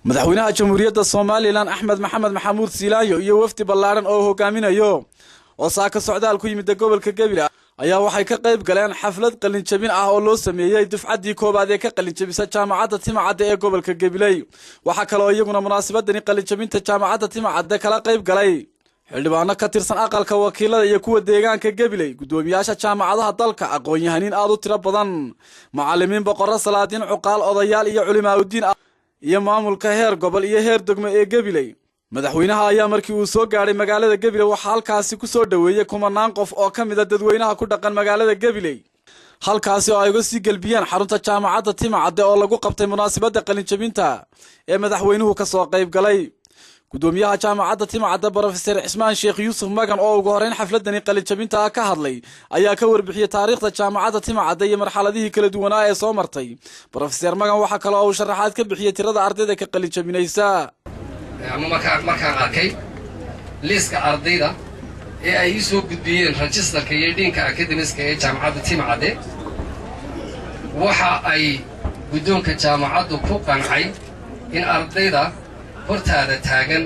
madaxweynaha jamhuuriyadda Soomaaliland Axmed Maxamed Maxamuud Siilaanyo iyo wafdi ballaaran oo hogaaminayo oo saaka socdaal ku yimid gobolka Gabiley ayaa waxay ka qayb galeen xaflad qalin jabin ah oo loo sameeyay dufcadii koobaad ee ka qalin jabisay jaamacadda Timacadde ee gobolka Gabiley waxa kale oo iyaguna munaasabadani qalin jabinta jaamacadda Timacadde kala qayb galay xildhibaano ka tirsan aqalka wakiilada iyo kuwa deegaanka Gabiley gudoomiyaasha jaamacadaha dalka aqoon-yahaniin aad u tiro badan macallimiin boqorro salaadiin cuqaal odayaal iyo culimaadudiin iyo maamulka heer gobol iyo heer degmo ee Gabiley madaxweynaha ayaa markii uu soo gaaray magaalada Gabiley waxa halkaasi ku soo dhaweeyay kumanaan qof oo kamid ah dadweynaha ku dhaqan magaalada Gabiley halkaasi oo ay uga sii galbiyeen xarunta jaamacadda Timacadde oo lagu qabtay munaasabadda qalin jabinta ee madaxweynuhu ka soo qayb galay gudoomiyaha jaamacadda Timacadde Professor Cismaan Sheekh Yuusuf Magan oo ugu horeyn xafladani qalin jabinta ka hadlay ayaa ka warbixiyay taariikhda jaamacadda Timacadde iyo marxaladihii kala duwanaa ee soo martay Professor Magan waxa kale oo uu sharaxaad ka bixiyay tirada ardayda ka qalin jabinaysa markaan arkay liiska ardayda ee ay soo gudbiyeen registerka iyo dhinka academic ee jaamacadda Timacadde waxa ay gudoonka jaamacaddu ku qancay in ardayda hortaada taagan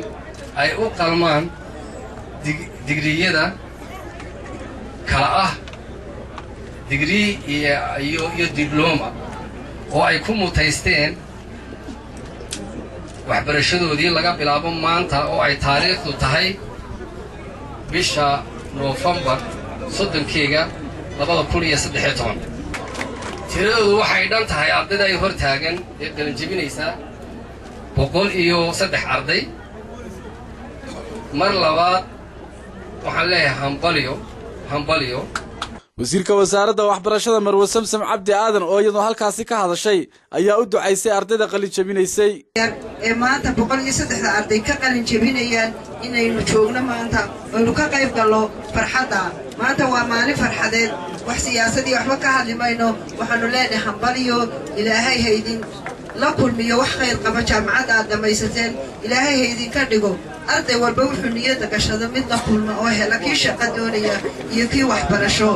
ay u qalmaan digriyada kala ah digrii iyo diploma oo ay ku mutaysteen waxbarashadoodii laga bilaabo maanta oo ay taariikhdu tahay bisha November 3keega 2013 tiradoodu waxay dhan tahay ardayda ay hor taagan ee qalin jabinaysa 103 arday mar labaad waxaan leeyahay hambaliyo wasiirka wasaaradda waxbarashada Marwo Samsam Cabdi Aadan oo iyadoo halkaasi ka hadashay ayaa u ducaysay ardayda qalin jabinaysay ee maanta 103 arday ka qalin jabinayaan inaynu joogno maanta oo ka qayb galno farxadda maanta waa maalin farxadeed wax siyaasadii waxba ka hadlimayno waxaanu leenahay hambaliyo ilaahay haydin la kulmiyo wax khayr qaba jaamacadda aad dhamaysateen ilaahay haydin ka dhigo arday walba wuxuu niyada gashado mid la kulmo oo hela kii shaqo doonaya iyo kii waxbarasho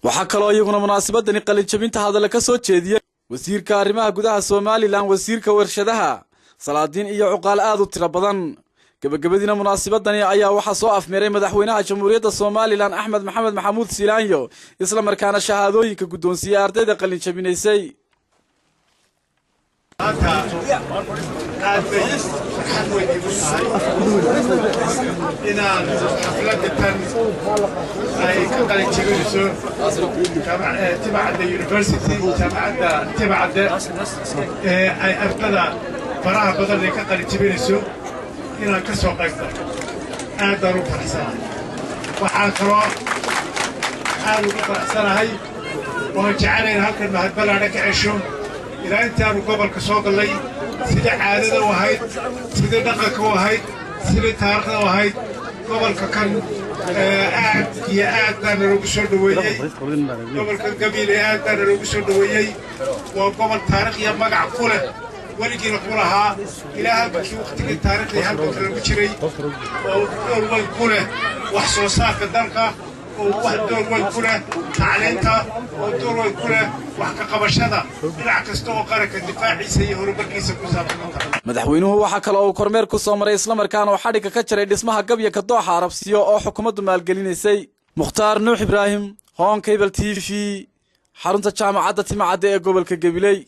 waxa kale oo iyaguna munaasabadani qalin jabinta hadal ka soo jeediyay wasiirka arrimaha gudaha Soomaaliland wasiirka warshadaha salaadiin iyo cuqaal aad u tiro badan gabagabadina munaasabadani ayaa waxa soo afmeeray madaxweynaha jamhuuriyadda Soomaaliland Axmed Maxamed Maxamuud Siilaanyo isla markaana shahaadooyinka gudoonsiiyay ardayda qalin jabinaysay inaan xafladatan ay ka qalin jabinayso Timacadde University jaamacadda Timacadde ay ardada faraha badan ay ka qalin jabinayso inaan ka soo qayb galo aad baan u faraxsanahay waxaan kaloo aad ugu faraxsanahay waan jecelayn halkan mahadbalaadha ka cesho ilaa intaanu gobolka soo gallay sida caadada u ahayd sida dhaqanka u ahayd sida taariikhda u ahayd gobolka kan aad iyo aad baan loogu soo dhaweeyey gobolka Gabiley aad baan loogu soo dhaweeyey waa gobol taariikh iyo magac ku leh weligiina ku lahaa ilaa halkii waqtigii taariikhdii halka lagu jiray oo door weyn ku leh wax soo saarka dalka oo wax door weyn ku leh tacliinta oo door weyn ku leh wax ka qabashada dhinac kasta oo qaranka difaaciisa iyo horumarkiisa ku saabsan madaxweynuhu waxa kale oo kormeer ku soo maray isla markaana oo xadhiga ka jiray dhismaha gabyaka dooxa Arabsiyo oo xukuumaddu maalgelinaysay Mukhtaar Nuux Ibraahim Hon Cable TV xarunta jaamacadda Timacadde ee gobolka Gabiley